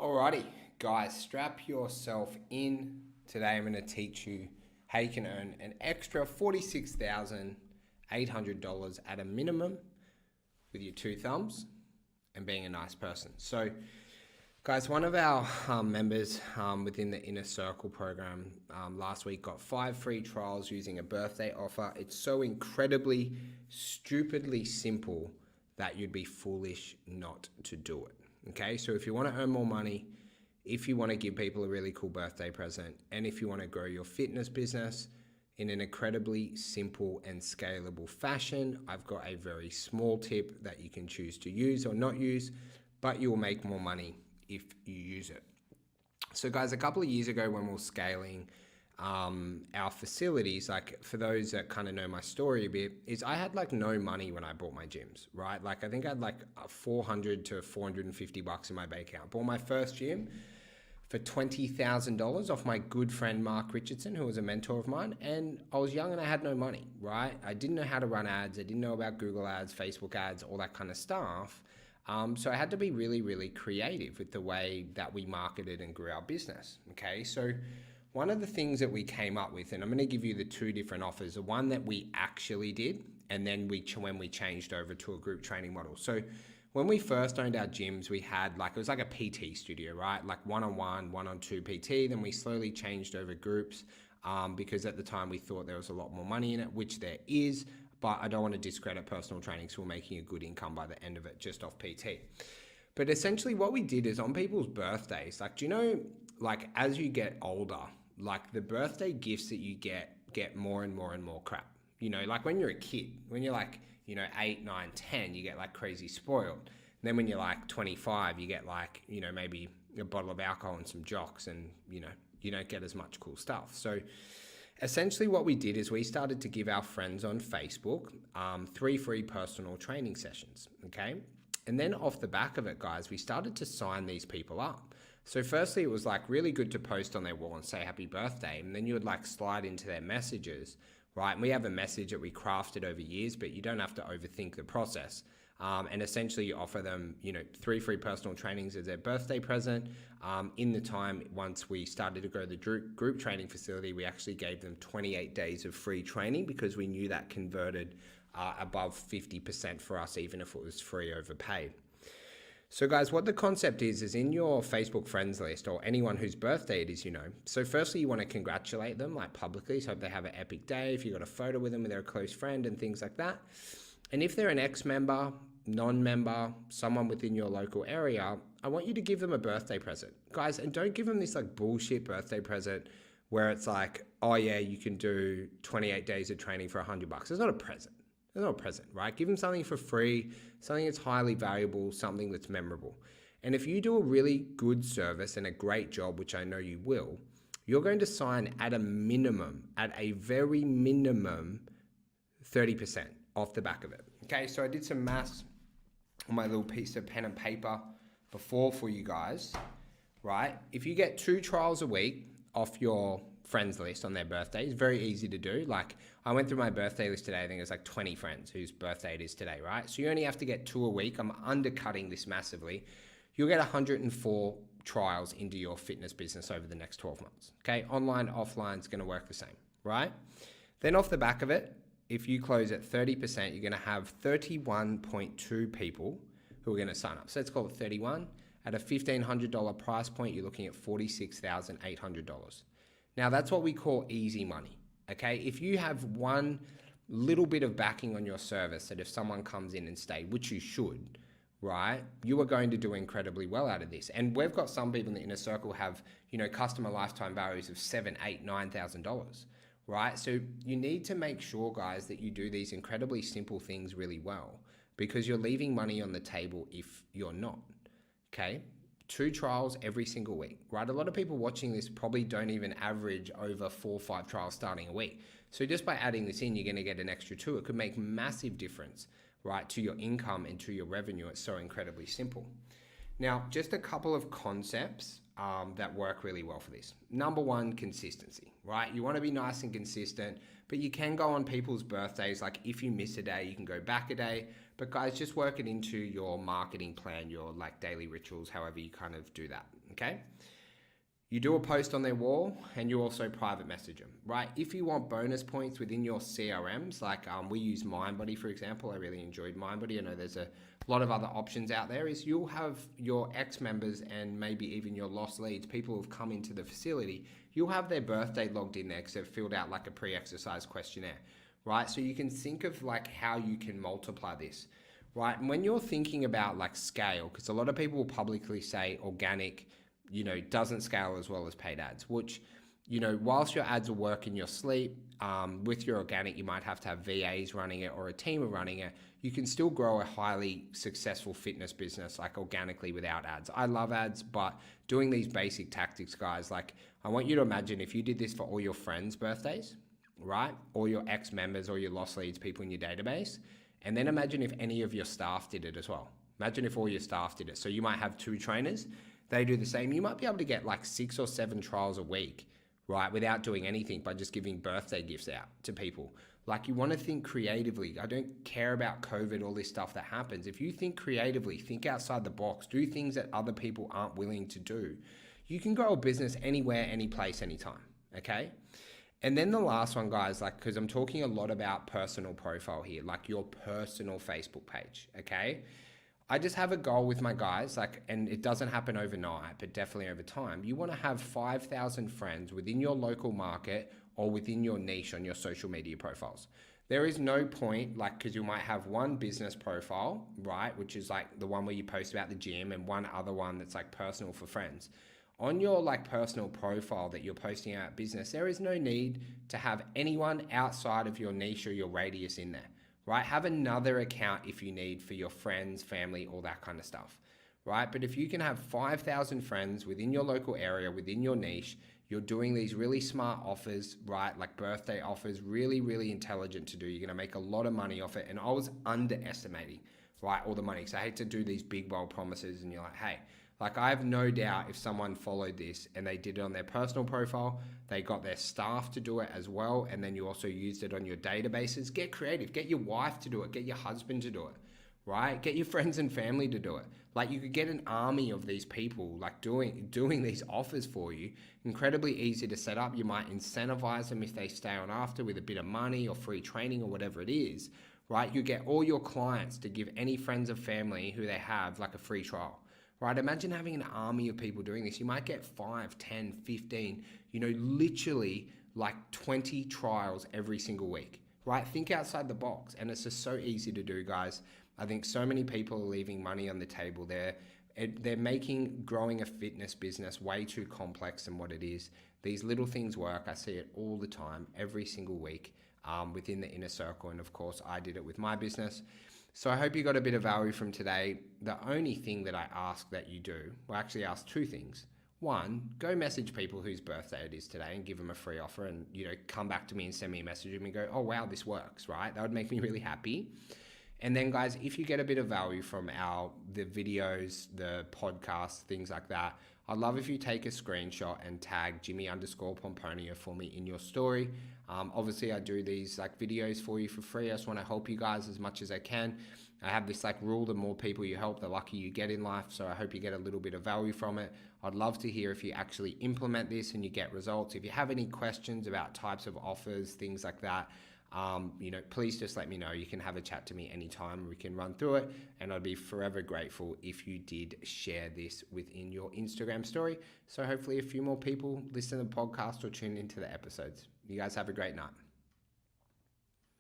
Alrighty, guys, strap yourself in. Today I'm going to teach you how you can earn an extra $46,800 at a minimum with your two thumbs and being a nice person. So, guys, one of our members within the Inner Circle program last week got 5 free trials using a birthday offer. It's so incredibly, stupidly simple that you'd be foolish not to do it. Okay, so if you want to earn more money, if you want to give people a really cool birthday present, and if you want to grow your fitness business in an incredibly simple and scalable fashion, I've got a very small tip that you can choose to use or not use, but you will make more money if you use it. So guys, a couple of years ago when we were scaling our facilities, like for those that kind of know my story a bit, is I had like no money when I bought my gyms, right? Like I think I had like 400 to 450 bucks in my bank account. Bought my first gym for $20,000 off my good friend Mark Richardson, who was a mentor of mine. And I was young and I had no money, right? I didn't know how to run ads. I didn't know about Google ads, Facebook ads, all that kind of stuff. So I had to be really, really creative with the way that we marketed and grew our business. Okay, so one of the things that we came up with, and I'm going to give you the 2 different offers, the one that we actually did, and then when we changed over to a group training model. So when we first owned our gyms, we had it was like a PT studio, right? Like one-on-one, one-on-two PT. Then we slowly changed over groups because at the time we thought there was a lot more money in it, which there is, but I don't want to discredit personal training, so we're making a good income by the end of it just off PT. But essentially what we did is on people's birthdays, like, do you know, like as you get older, like the birthday gifts that you get more and more and more crap. You know, like when you're a kid, when you're like, 8, 9, 10, you get like crazy spoiled. And then when you're like 25, you get like, maybe a bottle of alcohol and some jocks and, you don't get as much cool stuff. So essentially what we did is we started to give our friends on Facebook 3 free personal training sessions, okay? And then off the back of it, guys, we started to sign these people up. So firstly, it was like really good to post on their wall and say happy birthday. And then you would like slide into their messages, right? And we have a message that we crafted over years, but you don't have to overthink the process. And essentially you offer them, 3 free personal trainings as their birthday present. In the time, once we started to grow the group training facility, we actually gave them 28 days of free training because we knew that converted above 50% for us, even if it was free over paid. So guys, what the concept is in your Facebook friends list or anyone whose birthday it is, So firstly, you want to congratulate them like publicly. So if they have an epic day, if you got a photo with them with their close friend and things like that. And if they're an ex-member, non-member, someone within your local area, I want you to give them a birthday present. Guys, and don't give them this like bullshit birthday present where it's like, oh yeah, you can do 28 days of training for $100. It's not a present. It's not a present, right? Give them something for free, something that's highly valuable, something that's memorable. And if you do a really good service and a great job, which I know you will, you're going to sign at a minimum, at a very minimum, 30% off the back of it. Okay, so I did some maths on my little piece of pen and paper before for you guys, right? If you get 2 trials a week off your friends list on their birthday, it's very easy to do. Like I went through my birthday list today. I think it's like 20 friends whose birthday it is today, right? So you only have to get 2 a week. I'm undercutting this massively. You'll get 104 trials into your fitness business over the next 12 months. Okay, online, offline is going to work the same, right? Then off the back of it, if you close at 30%, you're going to have 31.2 people who are going to sign up. So let's call it 31. At a $1,500 price point, you're looking at $46,800. Now that's what we call easy money, okay? If you have one little bit of backing on your service that if someone comes in and stay, which you should, right? You are going to do incredibly well out of this. And we've got some people in the Inner Circle have, customer lifetime values of $7,000, $8,000, $9,000, right? So you need to make sure, guys, that you do these incredibly simple things really well because you're leaving money on the table if you're not, okay? 2 trials every single week, right? A lot of people watching this probably don't even average over 4 or 5 trials starting a week. So just by adding this in, you're going to get an extra 2. It could make massive difference, right, to your income and to your revenue. It's so incredibly simple. Now, just a couple of concepts that work really well for this. Number one, consistency, right? You want to be nice and consistent, but you can go on people's birthdays. Like if you miss a day, you can go back a day. But guys, just work it into your marketing plan, your like daily rituals, however you kind of do that, okay? You do a post on their wall and you also private message them, right? If you want bonus points within your CRMs, like we use Mindbody, for example. I really enjoyed Mindbody. I know there's a lot of other options out there. Is you'll have your ex-members and maybe even your lost leads, people who've come into the facility, you'll have their birthday logged in there because they've filled out like a pre-exercise questionnaire, right? So you can think of like how you can multiply this, right? And when you're thinking about like scale, because a lot of people will publicly say organic, doesn't scale as well as paid ads, which, whilst your ads will work in your sleep, with your organic, you might have to have VAs running it or a team of running it. You can still grow a highly successful fitness business like organically without ads. I love ads, but doing these basic tactics, guys, like I want you to imagine if you did this for all your friends' birthdays, right? All your ex-members or your lost leads, people in your database. And then imagine if any of your staff did it as well. Imagine if all your staff did it. So you might have 2 trainers. They do the same. You might be able to get like 6 or 7 trials a week, right? Without doing anything, by just giving birthday gifts out to people. Like you want to think creatively. I don't care about COVID, all this stuff that happens. If you think creatively, think outside the box, do things that other people aren't willing to do, you can grow a business anywhere, any place, anytime. Okay. And then the last one, guys, like, because I'm talking a lot about personal profile here, like your personal Facebook page. Okay. I just have a goal with my guys, like, and it doesn't happen overnight, but definitely over time. You want to have 5,000 friends within your local market or within your niche on your social media profiles. There is no point, like, because you might have one business profile, right, which is like the one where you post about the gym, and one other one that's like personal for friends. On your like personal profile that you're posting about business, there is no need to have anyone outside of your niche or your radius in there. Right? Have another account if you need for your friends, family, all that kind of stuff, right? But if you can have 5,000 friends within your local area, within your niche, you're doing these really smart offers, right? Like birthday offers, really, really intelligent to do. You're going to make a lot of money off it. And I was underestimating, right, all the money. So I hate to do these big, bold promises and you're like, hey, like I have no doubt if someone followed this and they did it on their personal profile, they got their staff to do it as well, and then you also used it on your databases. Get creative. Get your wife to do it. Get your husband to do it, right? Get your friends and family to do it. Like you could get an army of these people like doing these offers for you. Incredibly easy to set up. You might incentivize them if they stay on after with a bit of money or free training or whatever it is, right? You get all your clients to give any friends or family who they have like a free trial. Right, imagine having an army of people doing this. You might get 5, 10, 15, literally like 20 trials every single week, right? Think outside the box. And it's just so easy to do, guys. I think so many people are leaving money on the table there. They're making growing a fitness business way too complex than what it is. These little things work. I see it all the time, every single week within the inner circle. And of course, I did it with my business. So I hope you got a bit of value from today. The only thing that I ask that you do, well, actually ask 2 things. 1, go message people whose birthday it is today and give them a free offer, and come back to me and send me a message and go, oh wow, this works, right? That would make me really happy. And then guys, if you get a bit of value from the videos, the podcasts, things like that, I'd love if you take a screenshot and tag Jimmy_Pomponio for me in your story. Obviously, I do these like videos for you for free. I just want to help you guys as much as I can. I have this like rule: the more people you help, the luckier you get in life. So I hope you get a little bit of value from it. I'd love to hear if you actually implement this and you get results. If you have any questions about types of offers, things like that, please just let me know. You can have a chat to me anytime. We can run through it, and I'd be forever grateful if you did share this within your Instagram story. So hopefully a few more people listen to the podcast or tune into the episodes. You guys have a great night.